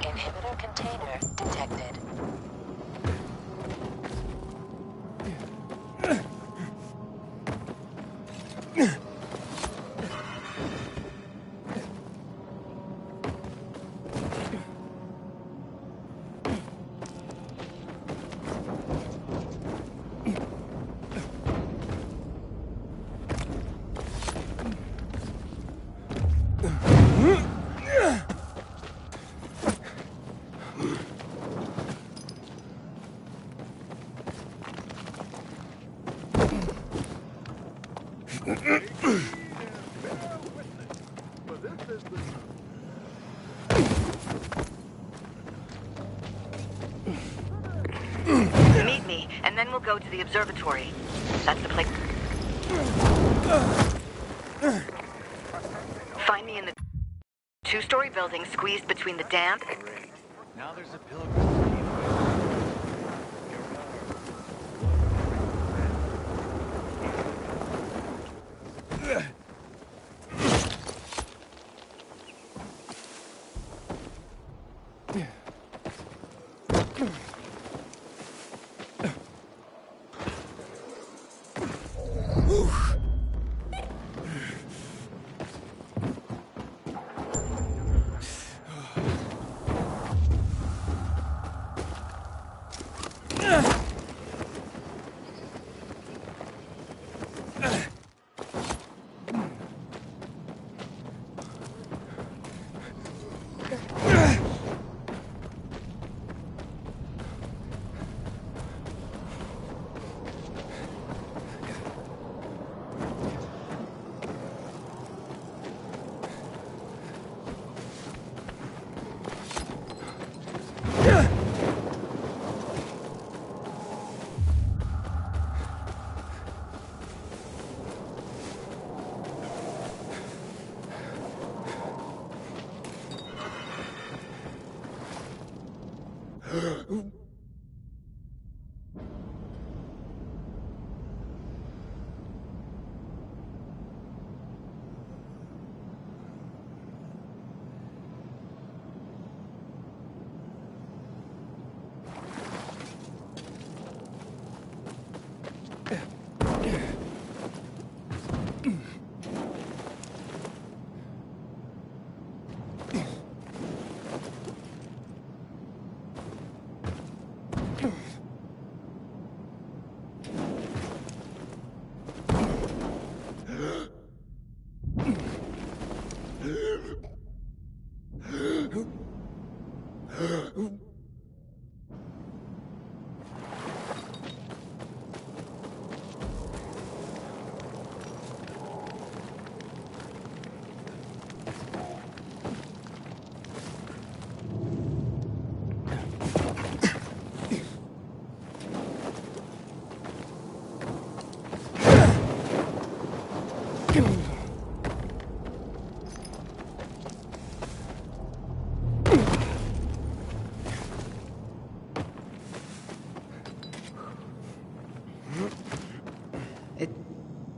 Inhibitor container detected. Meet me, and then we'll go to the observatory. That's the place. Find me in the two-story building squeezed between the damp. Now there's a pilgrim.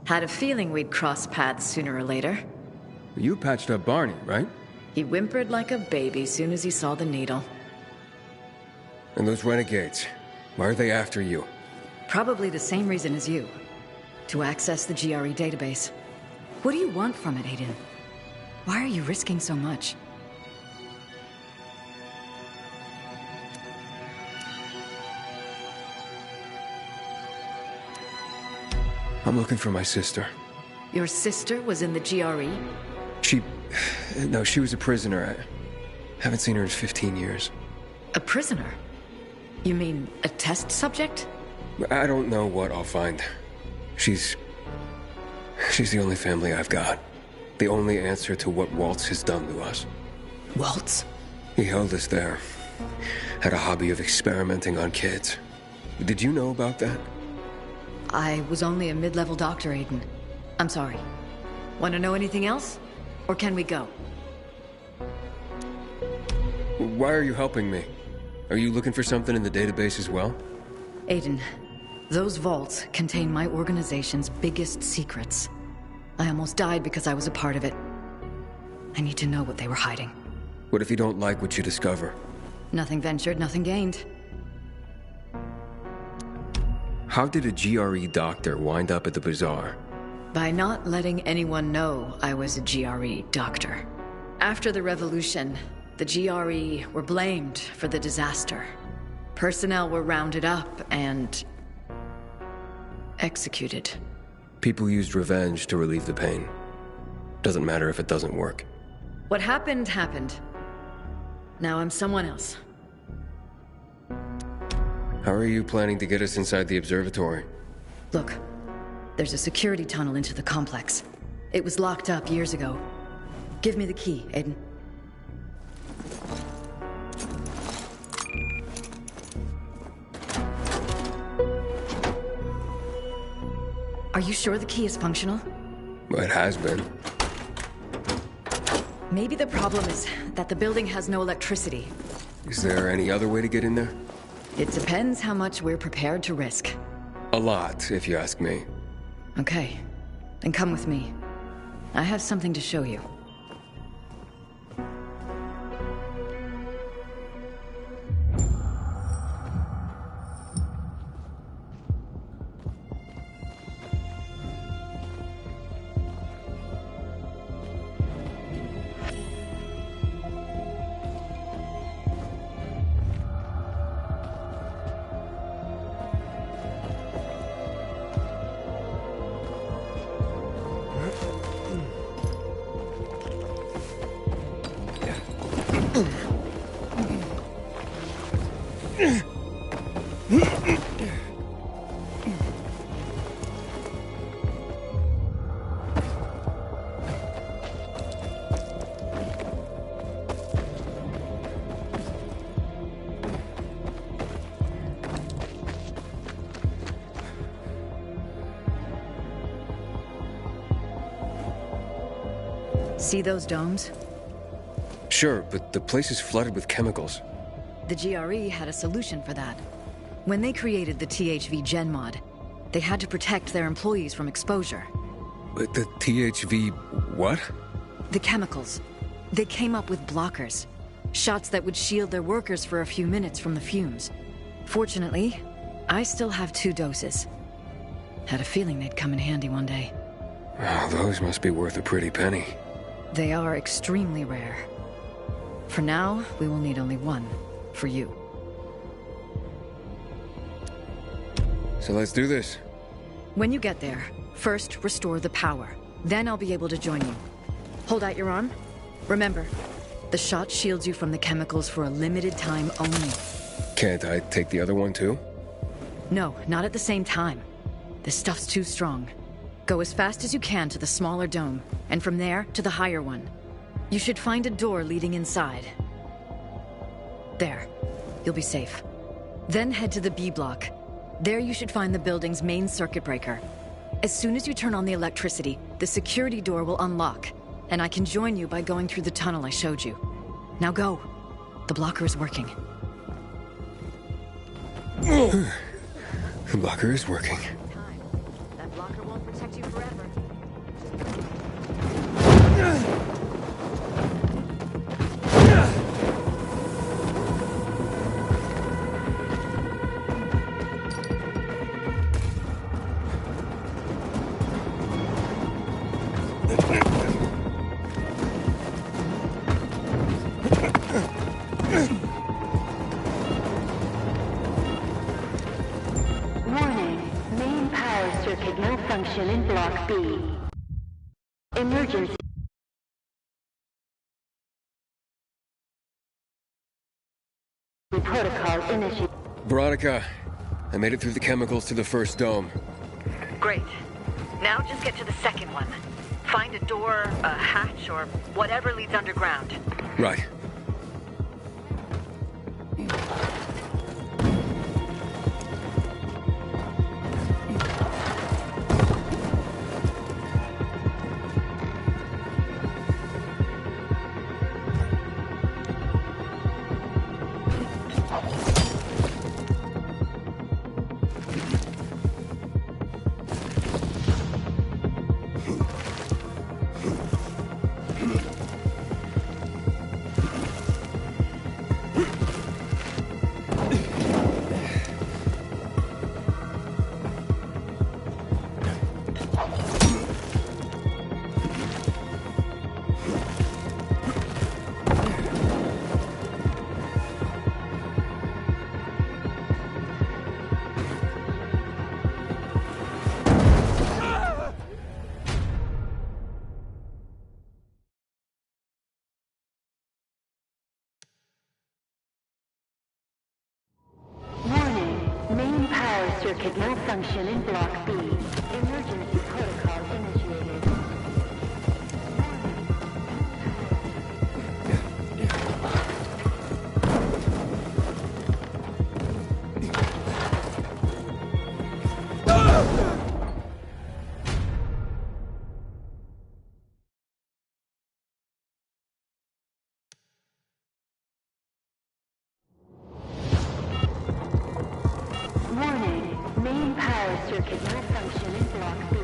Had a feeling we'd cross paths sooner or later. You patched up Barney, right? He whimpered like a baby soon as he saw the needle. And those renegades, why are they after you? Probably the same reason as you. To access the GRE database. What do you want from it, Aiden? Why are you risking so much? I'm looking for my sister. Your sister was in the GRE? No, she was a prisoner. I haven't seen her in 15 years. A prisoner? You mean a test subject? I don't know what I'll find. She's the only family I've got. The only answer to what Waltz has done to us. Waltz? He held us there. Had a hobby of experimenting on kids. Did you know about that? I was only a mid-level doctor, Aiden. I'm sorry. Want to know anything else? Or can we go? Why are you helping me? Are you looking for something in the database as well? Aiden, those vaults contain my organization's biggest secrets. I almost died because I was a part of it. I need to know what they were hiding. What if you don't like what you discover? Nothing ventured, nothing gained. How did a GRE doctor wind up at the bazaar? By not letting anyone know I was a GRE doctor. After the revolution, the GRE were blamed for the disaster. Personnel were rounded up and executed. People used revenge to relieve the pain. Doesn't matter if it doesn't work. What happened, happened. Now I'm someone else. How are you planning to get us inside the observatory? Look, there's a security tunnel into the complex. It was locked up years ago. Give me the key, Aiden. Are you sure the key is functional? Well, it has been. Maybe the problem is that the building has no electricity. Is there any other way to get in there? It depends how much we're prepared to risk. A lot, if you ask me. Okay, then come with me. I have something to show you. See those domes? Sure, but the place is flooded with chemicals. The GRE had a solution for that. When they created the THV Gen Mod, they had to protect their employees from exposure. But the THV... what? The chemicals. They came up with blockers. Shots that would shield their workers for a few minutes from the fumes. Fortunately, I still have 2 doses. Had a feeling they'd come in handy one day. Oh, those must be worth a pretty penny. They are extremely rare. For now, we will need only 1. For you. So let's do this. When you get there, first restore the power. Then I'll be able to join you. Hold out your arm. Remember, the shot shields you from the chemicals for a limited time only. Can't I take the other one too? No, not at the same time. This stuff's too strong. Go as fast as you can to the smaller dome, and from there to the higher one. You should find a door leading inside. There. You'll be safe. Then head to the B block. There you should find the building's main circuit breaker. As soon as you turn on the electricity, the security door will unlock, and I can join you by going through the tunnel I showed you. Now go. The blocker is working. The blocker is working. That blocker won't protect you forever. Warning, main power circuit malfunction in Block B. Emergency protocol initiated. Veronica, I made it through the chemicals to the first dome. Great. Now just get to the second one. Find a door, a hatch, or whatever leads underground. Right. Circuit malfunction in Block B. Emergency protocol initiated. Warning. Main power circuit malfunction in Block B.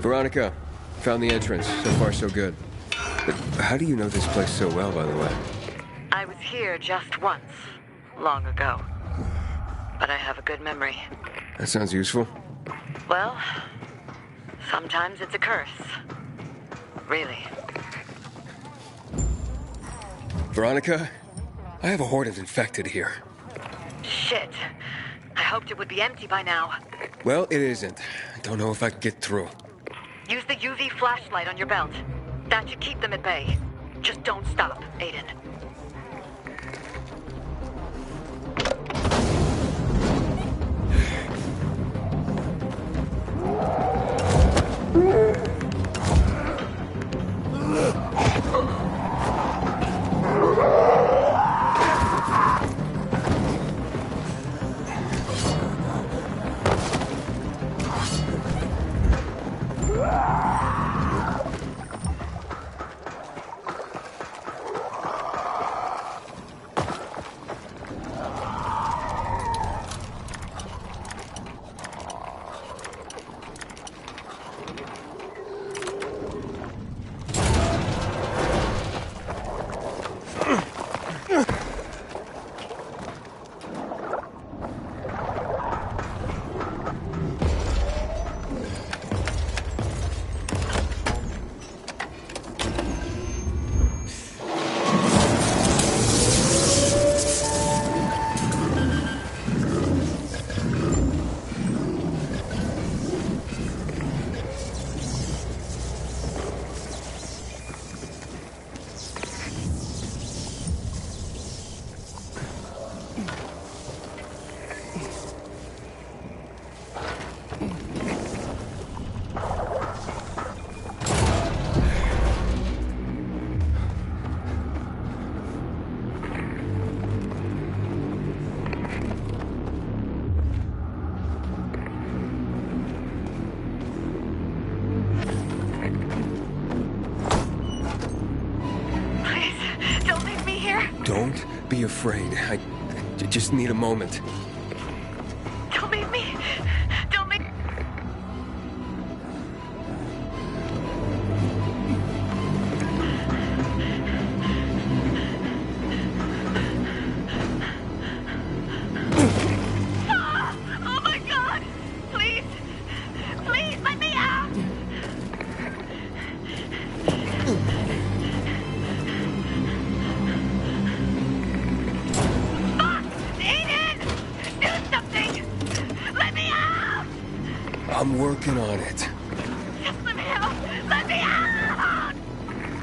Veronica, found the entrance. So far, so good. But how do you know this place so well, by the way? I was here just once, long ago. But I have a good memory. That sounds useful. Well, sometimes it's a curse. Really. Veronica, I have a horde of infected here. Shit. I hoped it would be empty by now. Well, it isn't. I don't know if I can get through. Use the UV flashlight on your belt. That should keep them at bay. Just don't stop, Aiden. Don't be afraid. I just need a moment. Don't leave me. Don't leave. Oh my God! Please, please let me out. Aiden! Do something! Let me out! I'm working on it. Just let me out! Let me out!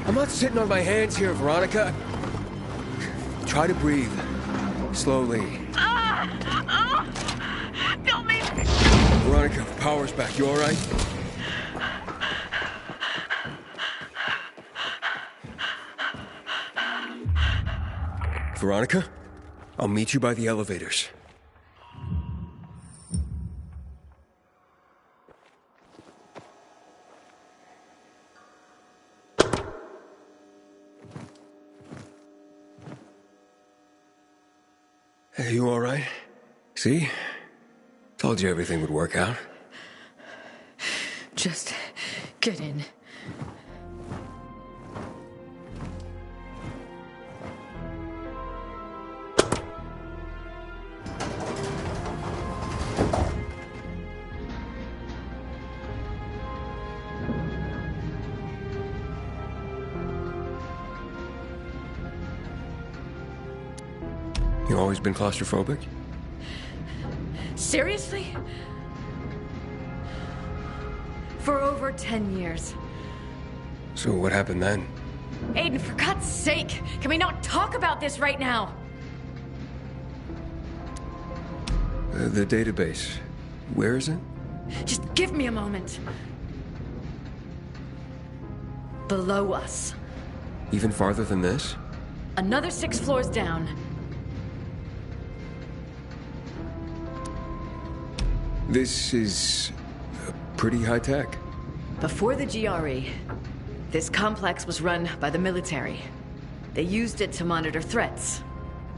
I'm not sitting on my hands here, Veronica. Try to breathe. Slowly. Don't leave me! Veronica, power's back. You all right? Veronica? I'll meet you by the elevators. Hey, you all right? See? Told you everything would work out. Just get in. You always been claustrophobic? Seriously? For over 10 years. So what happened then? Aiden, for God's sake, can we not talk about this right now? The database. Where is it? Just give me a moment. Below us. Even farther than this? Another 6 floors down. This is pretty high tech. Before the GRE, this complex was run by the military. They used it to monitor threats,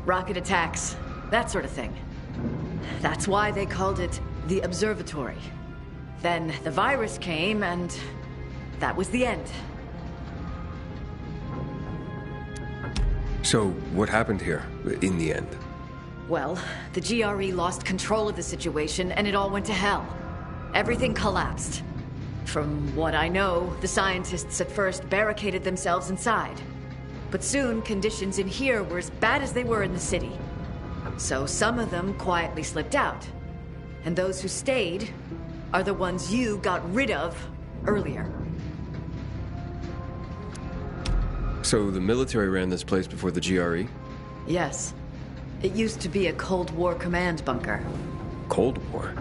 rocket attacks, that sort of thing. That's why they called it the Observatory. Then the virus came, and that was the end. So what happened here, in the end? Well, the GRE lost control of the situation, and it all went to hell. Everything collapsed. From what I know, the scientists at first barricaded themselves inside. But soon, conditions in here were as bad as they were in the city. So some of them quietly slipped out. And those who stayed are the ones you got rid of earlier. So the military ran this place before the GRE? Yes. It used to be a Cold War command bunker. Cold War?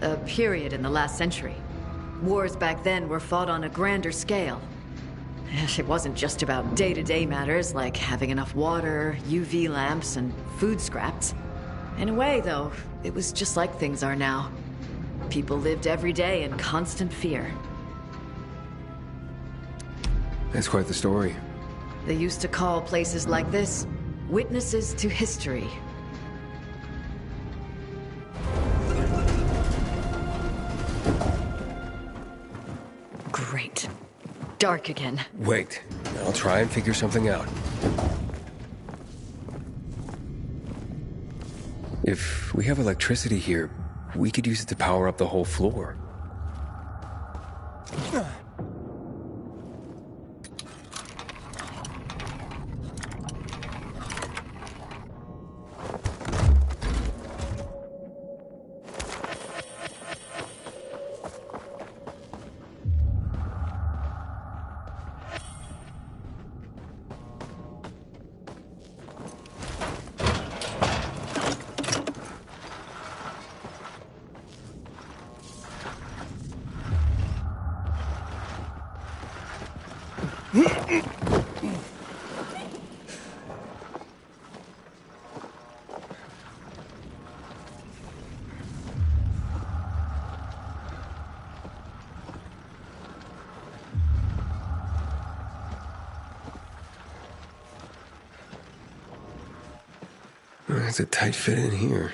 A period in the last century. Wars back then were fought on a grander scale. It wasn't just about day-to-day matters like having enough water, UV lamps, and food scraps. In a way, though, it was just like things are now. People lived every day in constant fear. That's quite the story. They used to call places like this witnesses to history. Great. Dark again. Wait, I'll try and figure something out. If we have electricity here, we could use it to power up the whole floor. It's a tight fit in here.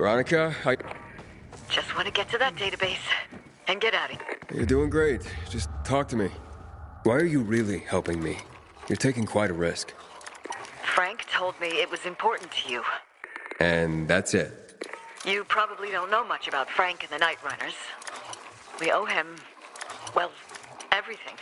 Veronica, Just want to get to that database and get out of here. You're doing great. Just talk to me. Why are you really helping me? You're taking quite a risk. Frank told me it was important to you. And that's it. You probably don't know much about Frank and the Night Runners. We owe him, well, everything.